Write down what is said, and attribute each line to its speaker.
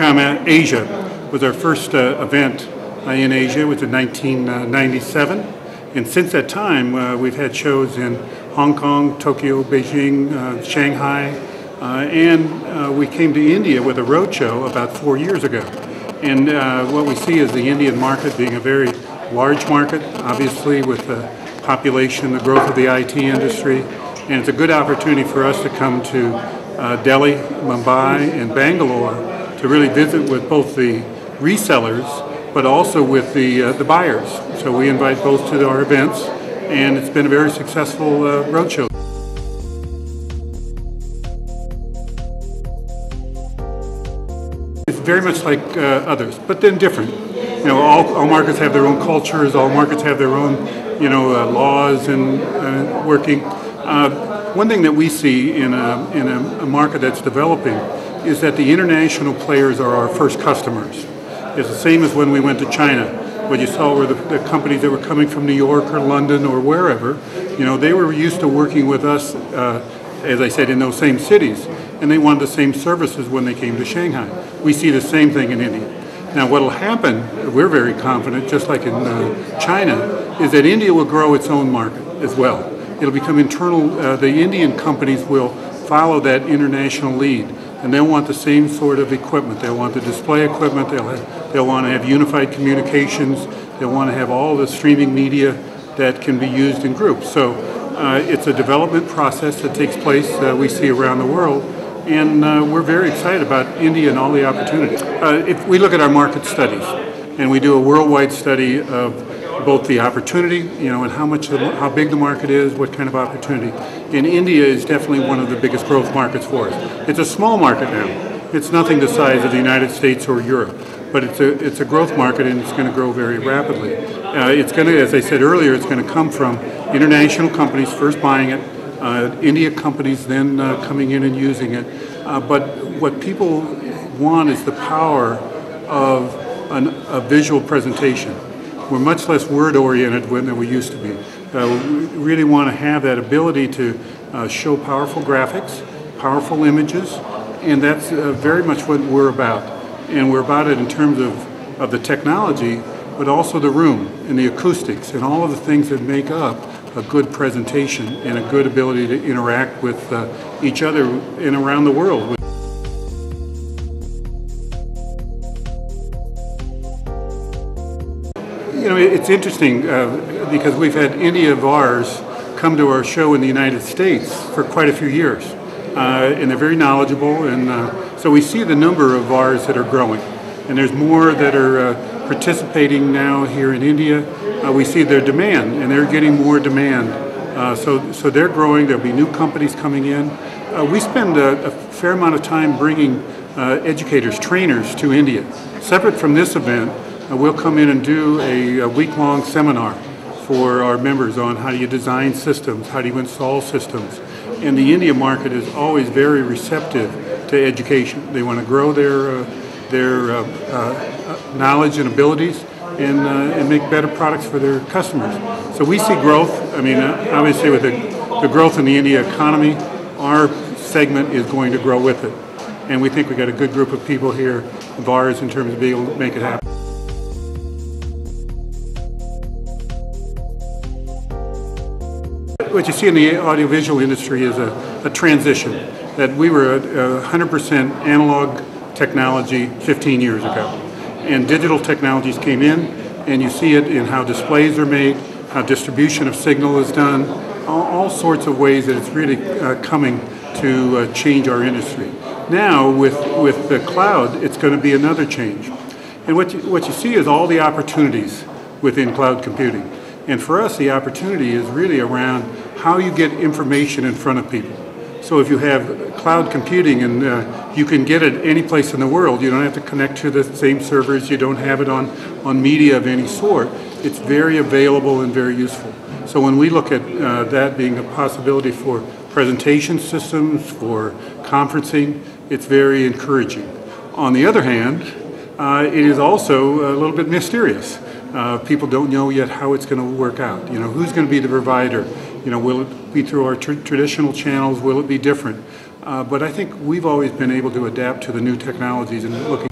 Speaker 1: InfoComm Asia was our first event in Asia. It was in 1997, and since that time we've had shows in Hong Kong, Tokyo, Beijing, Shanghai, and we came to India with a roadshow about 4 years ago. And what we see is the Indian market being a very large market, obviously with the population, the growth of the IT industry, and it's a good opportunity for us to come to Delhi, Mumbai, and Bangalore to really visit with both the resellers, but also with the buyers. So we invite both to our events, and it's been a very successful roadshow. It's very much like others, but then different. You know, all markets have their own cultures, all markets have their own, laws and working. One thing that we see in a market that's developing is that the international players are our first customers. It's the same as when we went to China. What you saw were the companies that were coming from New York or London or wherever. They were used to working with us, as I said, in those same cities, and they wanted the same services when they came to Shanghai. We see the same thing in India. Now what will happen, we're very confident, just like in China, is that India will grow its own market as well. It'll become internal, the Indian companies will follow that international lead, and they'll want the same sort of equipment. They'll want the display equipment, they'll want to have unified communications, they'll want to have all the streaming media that can be used in groups. So it's a development process that takes place we see around the world, and we're very excited about India and all the opportunities. If we look at our market studies, and we do a worldwide study of both the opportunity, and how big the market is, what kind of opportunity. And India is definitely one of the biggest growth markets for us. It's a small market now. It's nothing the size of the United States or Europe, but it's a growth market, and it's going to grow very rapidly. It's going to, as I said earlier, it's going to come from international companies first buying it, India companies then coming in and using it. But what people want is the power of a visual presentation. We're much less word-oriented than we used to be. We really want to have that ability to show powerful graphics, powerful images, and that's very much what we're about. And we're about it in terms of the technology, but also the room and the acoustics and all of the things that make up a good presentation and a good ability to interact with each other and around the world. It's interesting because we've had India VARs come to our show in the United States for quite a few years, and they're very knowledgeable, and so we see the number of VARs that are growing, and there's more that are participating now here in India. We see their demand, and they're getting more demand, so they're growing. There'll be new companies coming in. We spend a fair amount of time bringing educators, trainers to India. Separate from this event, we'll come in and do a week-long seminar for our members on how do you design systems, how do you install systems. And the India market is always very receptive to education. They want to grow their knowledge and abilities and make better products for their customers. So we see growth. I mean, obviously with the growth in the India economy, our segment is going to grow with it. And we think we got a good group of people here, VARs, in terms of being able to make it happen. What you see in the audiovisual industry is a transition, that we were 100% analog technology 15 years ago. And digital technologies came in, and you see it in how displays are made, how distribution of signal is done, all sorts of ways that it's really coming to change our industry. Now, with the cloud, it's going to be another change. And what you see is all the opportunities within cloud computing. And for us, the opportunity is really around how you get information in front of people. So if you have cloud computing and you can get it any place in the world, you don't have to connect to the same servers, you don't have it on media of any sort, it's very available and very useful. So when we look at that being a possibility for presentation systems, for conferencing, it's very encouraging. On the other hand, it is also a little bit mysterious. People don't know yet how it's going to work out. Who's going to be the provider? Will it be through our traditional channels? Will it be different? But I think we've always been able to adapt to the new technologies and looking.